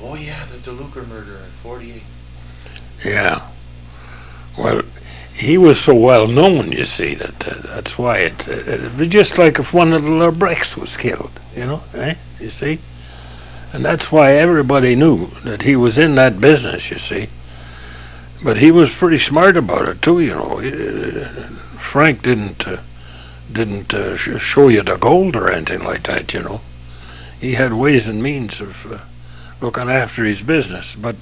Oh yeah, the Deluca murder in '48. Yeah. Well, he was so well known, you see, that's why it was just like if one of the Lebrechts was killed, you Yeah. know, eh? You see? And that's why everybody knew that he was in that business, you see. But he was pretty smart about it, too, you know. Frank didn't show you the gold or anything like that, you know. He had ways and means of looking after his business, but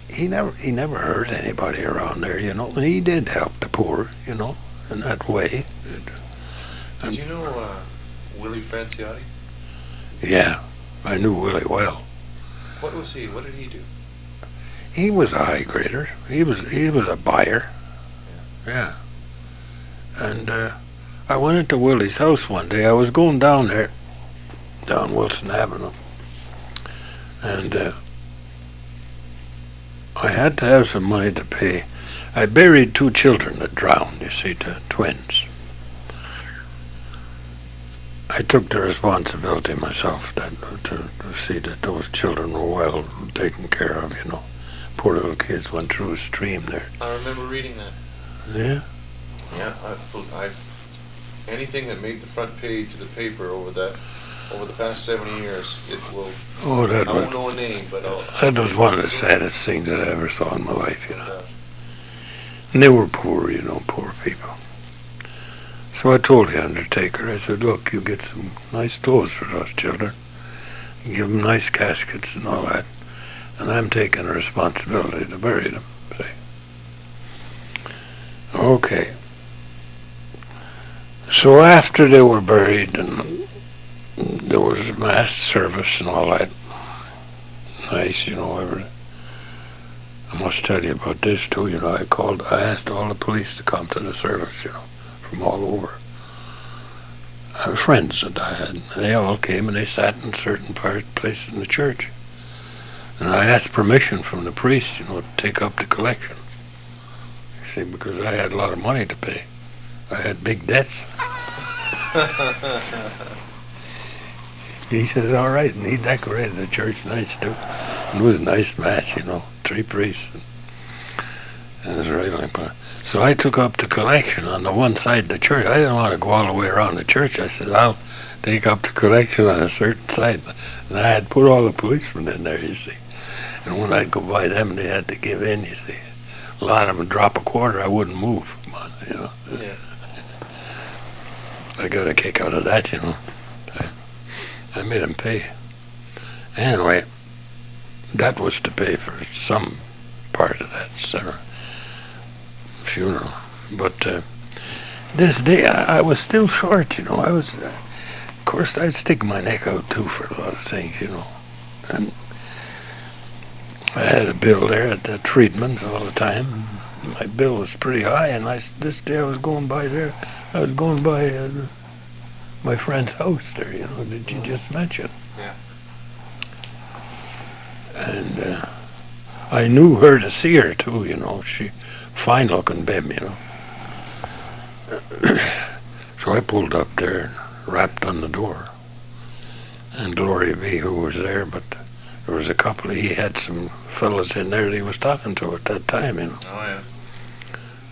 he never hurt anybody around there, you know. And he did help the poor, you know, in that way. Did And you know Willie Franciotti? yeah, I knew Willie well. What was he? What did he do? He was a high grader. He was a buyer. Yeah. And I went into Willie's house one day. I was going down there, down Wilson Avenue, and I had to have some money to pay. I buried two children that drowned, you see, the twins. I took the responsibility myself to see that those children were well taken care of, you know. Poor little kids went through a stream there. I remember reading that. Yeah? Yeah, I anything that made the front page of the paper over the past 70 years, it will. Oh, I won't know a name, but that was one of the saddest things that I ever saw in my life, you know. And they were poor, you know, poor people. So I told the undertaker, I said, look, you get some nice clothes for those children. You give them nice caskets and all that. And I'm taking the responsibility to bury them. See? Okay. So after they were buried and there was mass service and all that, nice, you know, everything. I must tell you about this too, you know, I asked all the police to come to the service, you know, from all over. Friends that I had, and they all came and they sat in certain places in the church. And I asked permission from the priest, you know, to take up the collection. You see, because I had a lot of money to pay. I had big debts. He says, all right, and he decorated the church nice too. It was a nice mass, you know, 3 priests. And it was right like that. So I took up the collection on the one side of the church. I didn't want to go all the way around the church. I said, I'll take up the collection on a certain side. And I had put all the policemen in there, you see. And when I'd go by them, they had to give in, you see. A lot of them would drop a quarter, I wouldn't move, you know. Yeah. I got a kick out of that, you know. I made them pay. Anyway, that was to pay for some part of that funeral. But this day, I was still short, you know. Of course, I'd stick my neck out too for a lot of things, you know. And I had a bill there at the Friedman's all the time. My bill was pretty high, and this day I was going by there. I was going by my friend's house there, you know, that you just mentioned. Yeah. And I knew her to see her too, you know. She fine-looking babe, you know. So I pulled up there and rapped on the door. And Glory be who was there, but there was a couple. He had some fellas in there that he was talking to at that time, you know. Oh yeah.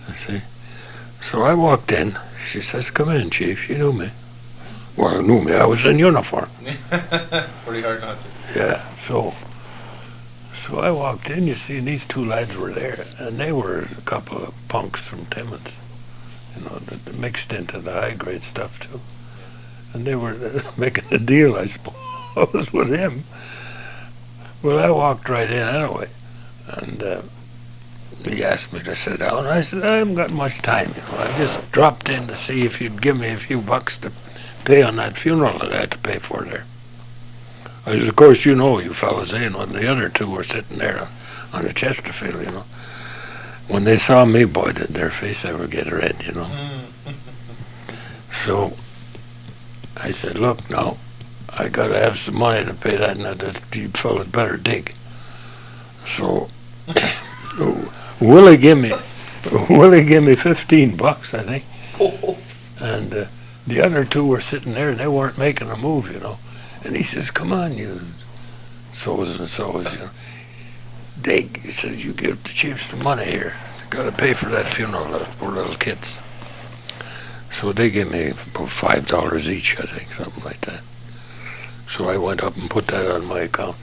I see. So I walked in. She says, "Come in, Chief." She knew me. Well, knew me. I was in uniform. Pretty hard not to. Yeah. So I walked in. You see, and these two lads were there, and they were a couple of punks from Timmins, you know, that mixed into the high grade stuff too. And they were making a deal, I suppose, with him. Well, I walked right in anyway, and he asked me to sit down. I said, I haven't got much time, you know. I just dropped in to see if you'd give me a few bucks to pay on that funeral that I had to pay for there. I said, of course, you know, you fellas, and when the other two were sitting there on the Chesterfield, you know. When they saw me, boy, did their face ever get red, you know. So I said, look, now, I got to have some money to pay that, and that you fellas better dig. So Willie gave me $15, I think. And the other two were sitting there, and they weren't making a move, you know. And he says, come on, you so-and-so and so-and-so. You know. He says, you give the chiefs the money here. Got to pay for that funeral of those poor little kids. So they gave me about $5 each, I think, something like that. So I went up and put that on my account.